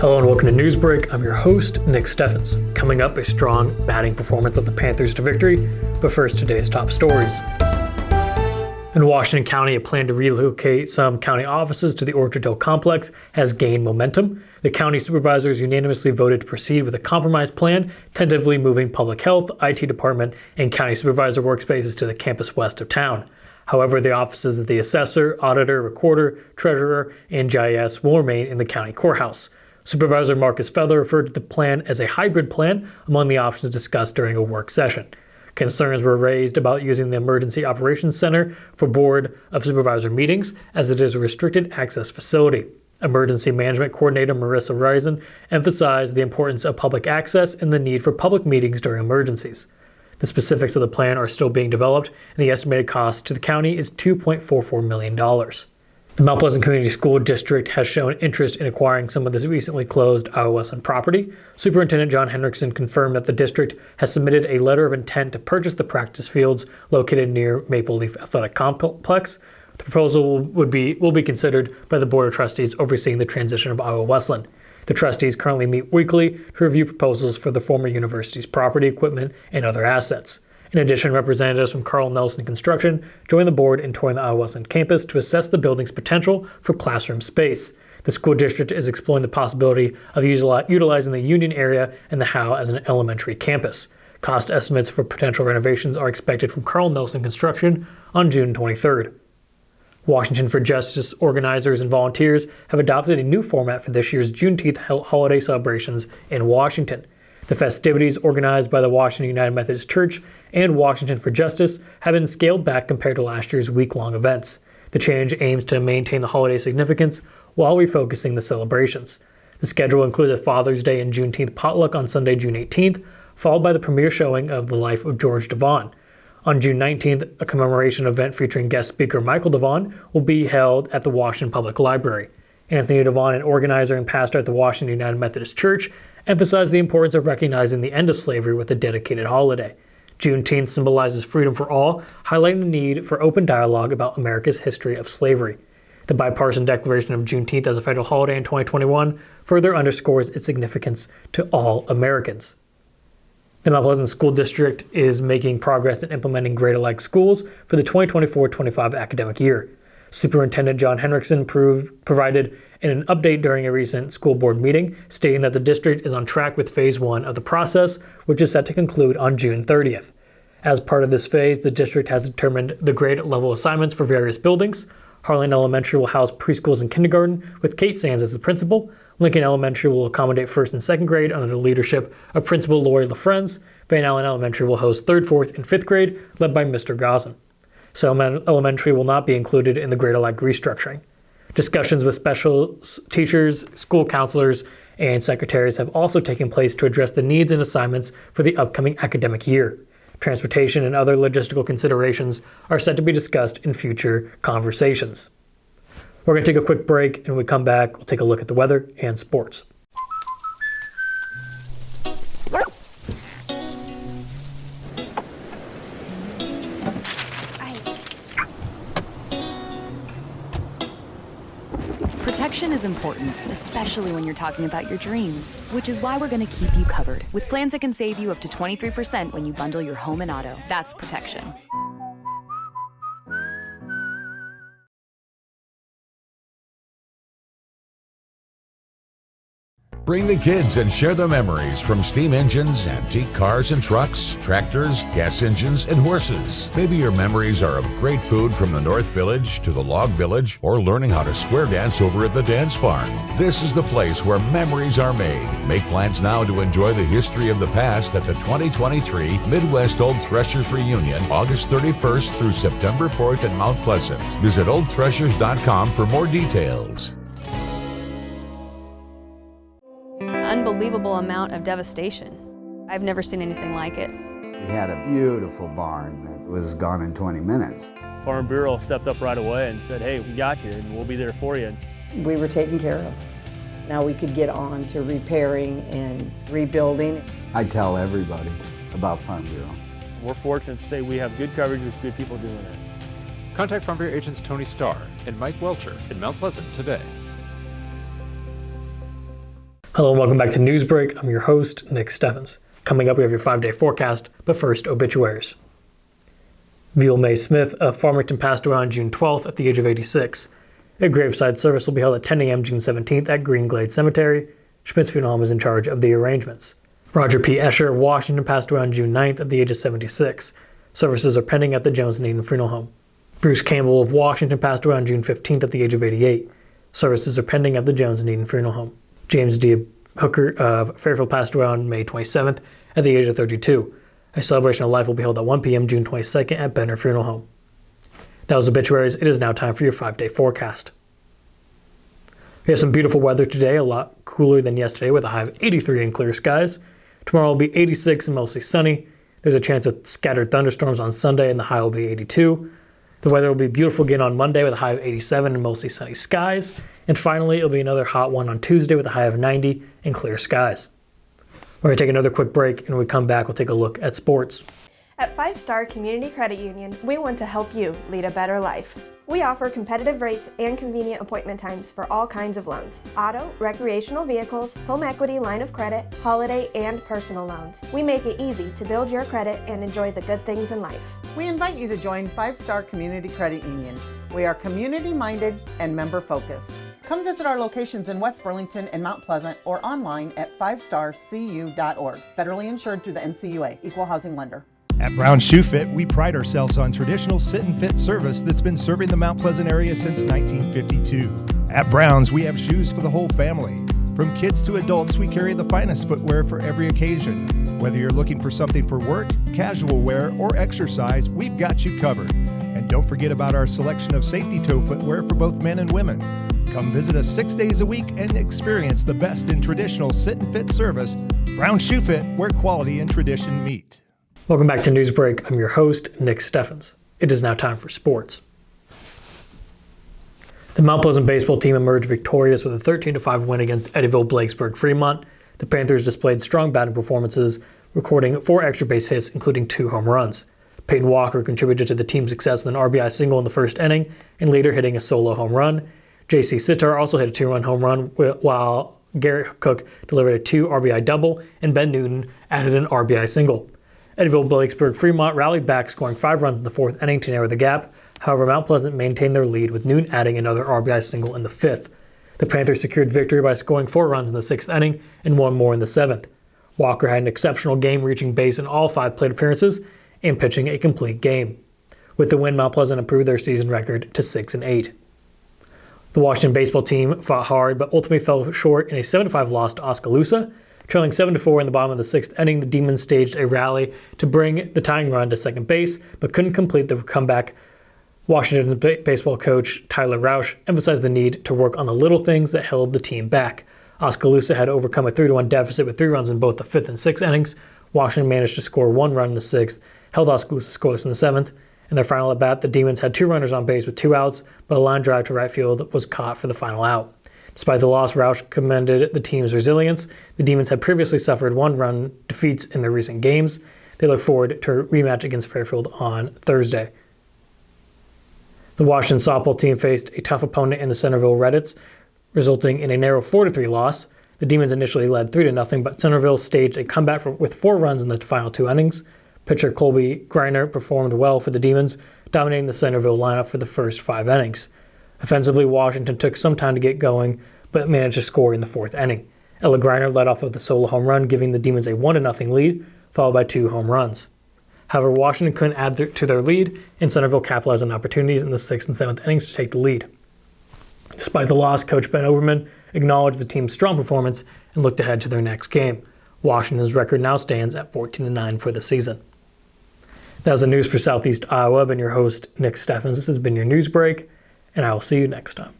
Hello and welcome to Newsbreak. I'm your host, Nick Steffens. Coming up, a strong batting performance of the Panthers to victory, but first, today's top stories. In Washington County, a plan to relocate some county offices to the Orchard Hill complex has gained momentum. The county supervisors unanimously voted to proceed with a compromise plan, tentatively moving public health, IT department, and county supervisor workspaces to the campus west of town. However, the offices of the assessor, auditor, recorder, treasurer, and GIS will remain in the county courthouse. Supervisor Marcus Feather referred to the plan as a hybrid plan among the options discussed during a work session. Concerns were raised about using the Emergency Operations Center for Board of Supervisor meetings, as it is a restricted access facility. Emergency Management Coordinator Marissa Risen emphasized the importance of public access and the need for public meetings during emergencies. The specifics of the plan are still being developed, and the estimated cost to the county is $2.44 million. The Mount Pleasant Community School District has shown interest in acquiring some of the recently closed Iowa Wesleyan property. Superintendent John Hendrickson confirmed that the district has submitted a letter of intent to purchase the practice fields located near Maple Leaf Athletic Complex. The proposal will be considered by the Board of Trustees overseeing the transition of Iowa Wesleyan. The trustees currently meet weekly to review proposals for the former university's property, equipment, and other assets. In addition, representatives from Carl Nelson Construction joined the board in touring the Iowa Wesleyan campus to assess the building's potential for classroom space. The school district is exploring the possibility of utilizing the Union area and the Howe as an elementary campus. Cost estimates for potential renovations are expected from Carl Nelson Construction on June 23rd. Washington for Justice organizers and volunteers have adopted a new format for this year's Juneteenth holiday celebrations in Washington. The festivities organized by the Washington United Methodist Church and Washington for Justice have been scaled back compared to last year's week-long events. The change aims to maintain the holiday significance while refocusing the celebrations. The schedule includes a Father's Day and Juneteenth potluck on Sunday, June 18th, followed by the premiere showing of The Life of George Devon. On June 19th, a commemoration event featuring guest speaker Michael Devon will be held at the Washington Public Library. Anthony Devon, an organizer and pastor at the Washington United Methodist Church, emphasized the importance of recognizing the end of slavery with a dedicated holiday. Juneteenth symbolizes freedom for all, highlighting the need for open dialogue about America's history of slavery. The bipartisan declaration of Juneteenth as a federal holiday in 2021 further underscores its significance to all Americans. The Mount Pleasant School District is making progress in implementing grade-alike schools for the 2024-25 academic year. Superintendent John Hendrickson provided an update during a recent school board meeting, stating that the district is on track with Phase 1 of the process, which is set to conclude on June 30th. As part of this phase, the district has determined the grade level assignments for various buildings. Harlan Elementary will house preschools and kindergarten, with Kate Sands as the principal. Lincoln Elementary will accommodate first and second grade under the leadership of Principal Lori LaFrenz. Van Allen Elementary will host third, fourth, and fifth grade, led by Mr. Gosson. Selman Elementary will not be included in the grade-alike restructuring. Discussions with special teachers, school counselors, and secretaries have also taken place to address the needs and assignments for the upcoming academic year. Transportation and other logistical considerations are set to be discussed in future conversations. We're going to take a quick break, and when we come back, we'll take a look at the weather and sports. Protection is important, especially when you're talking about your dreams, which is why we're going to keep you covered with plans that can save you up to 23% when you bundle your home and auto. That's protection. Bring the kids and share the memories from steam engines, antique cars and trucks, tractors, gas engines, and horses. Maybe your memories are of great food from the North Village to the Log Village, or learning how to square dance over at the Dance Barn. This is the place where memories are made. Make plans now to enjoy the history of the past at the 2023 Midwest Old Threshers Reunion, August 31st through September 4th in Mount Pleasant. Visit oldthreshers.com for more details. Unbelievable amount of devastation. I've never seen anything like it. We had a beautiful barn that was gone in 20 minutes. Farm Bureau stepped up right away and said, hey, we got you and we'll be there for you. We were taken care of. Now we could get on to repairing and rebuilding. I tell everybody about Farm Bureau. We're fortunate to say we have good coverage with good people doing it. Contact Farm Bureau agents Tony Starr and Mike Welcher in Mount Pleasant today. Hello and welcome back to Newsbreak. I'm your host, Nick Steffens. Coming up, we have your 5-day forecast, but first, obituaries. Veal May Smith of Farmington passed away on June 12th at the age of 86. A graveside service will be held at 10 a.m. June 17th at Green Glade Cemetery. Schmidt's Funeral Home is in charge of the arrangements. Roger P. Escher of Washington passed away on June 9th at the age of 76. Services are pending at the Jones and Eden Funeral Home. Bruce Campbell of Washington passed away on June 15th at the age of 88. Services are pending at the Jones and Eden Funeral Home. James D. Hooker of Fairfield passed away on May 27th at the age of 32. A celebration of life will be held at 1 p.m. June 22nd at Benner Funeral Home. That was obituaries. It is now time for your 5-day forecast. We have some beautiful weather today, a lot cooler than yesterday with a high of 83 and clear skies. Tomorrow will be 86 and mostly sunny. There's a chance of scattered thunderstorms on Sunday and the high will be 82. The weather will be beautiful again on Monday with a high of 87 and mostly sunny skies. And finally, it'll be another hot one on Tuesday with a high of 90 and clear skies. We're going to take another quick break, and when we come back, we'll take a look at sports. At 5 Star Community Credit Union, we want to help you lead a better life. We offer competitive rates and convenient appointment times for all kinds of loans: auto, recreational vehicles, home equity, line of credit, holiday, and personal loans. We make it easy to build your credit and enjoy the good things in life. We invite you to join 5 Star Community Credit Union. We are community-minded and member-focused. Come visit our locations in West Burlington and Mount Pleasant or online at 5starcu.org. Federally insured through the NCUA, Equal Housing Lender. At Brown Shoe Fit, we pride ourselves on traditional sit and fit service that's been serving the Mount Pleasant area since 1952. At Brown's, we have shoes for the whole family. From kids to adults, we carry the finest footwear for every occasion. Whether you're looking for something for work, casual wear, or exercise, we've got you covered. And don't forget about our selection of safety toe footwear for both men and women. Come visit us 6 days a week and experience the best in traditional sit and fit service. Brown Shoe Fit, where quality and tradition meet. Welcome back to Newsbreak. I'm your host, Nick Steffens. It is now time for sports. The Mount Pleasant baseball team emerged victorious with a 13-5 win against Eddyville-Blakesburg Fremont. The Panthers displayed strong batting performances, recording 4 extra base hits, including 2 home runs. Peyton Walker contributed to the team's success with an RBI single in the first inning and later hitting a solo home run. J.C. Sitar also hit a 2-run home run, while Garrett Cook delivered a 2 RBI double and Ben Newton added an RBI single. Eddyville-Blakesburg Fremont rallied back, scoring 5 runs in the 4th inning to narrow the gap. However, Mount Pleasant maintained their lead, with Newton adding another RBI single in the 5th. The Panthers secured victory by scoring 4 runs in the 6th inning and 1 more in the 7th. Walker had an exceptional game, reaching base in all 5 plate appearances and pitching a complete game. With the win, Mount Pleasant improved their season record to 6-8. The Washington baseball team fought hard, but ultimately fell short in a 7-5 loss to Oskaloosa. Trailing 7-4 in the bottom of the 6th inning, the Demons staged a rally to bring the tying run to second base, but couldn't complete the comeback. Washington's baseball coach, Tyler Rausch, emphasized the need to work on the little things that held the team back. Oskaloosa had overcome a 3-1 deficit with 3 runs in both the 5th and 6th innings. Washington managed to score 1 run in the 6th, held Oskaloosa scoreless in the 7th. In their final at-bat, the Demons had 2 runners on base with 2 outs, but a line drive to right field was caught for the final out. Despite the loss, Rausch commended the team's resilience. The Demons had previously suffered 1-run defeats in their recent games. They look forward to a rematch against Fairfield on Thursday. The Washington softball team faced a tough opponent in the Centerville Reddits, resulting in a narrow 4-3 loss. The Demons initially led 3-0, but Centerville staged a comeback with 4 runs in the final 2 innings. Pitcher Colby Greiner performed well for the Demons, dominating the Centerville lineup for the first 5 innings. Offensively, Washington took some time to get going, but managed to score in the 4th inning. Ella Greiner led off with a solo home run, giving the Demons a 1-0 lead, followed by 2 home runs. However, Washington couldn't add to their lead, and Centerville capitalized on opportunities in the 6th and 7th innings to take the lead. Despite the loss, Coach Ben Oberman acknowledged the team's strong performance and looked ahead to their next game. Washington's record now stands at 14-9 for the season. That was the news for Southeast Iowa. I've been your host, Nick Steffens. This has been your news break, and I will see you next time.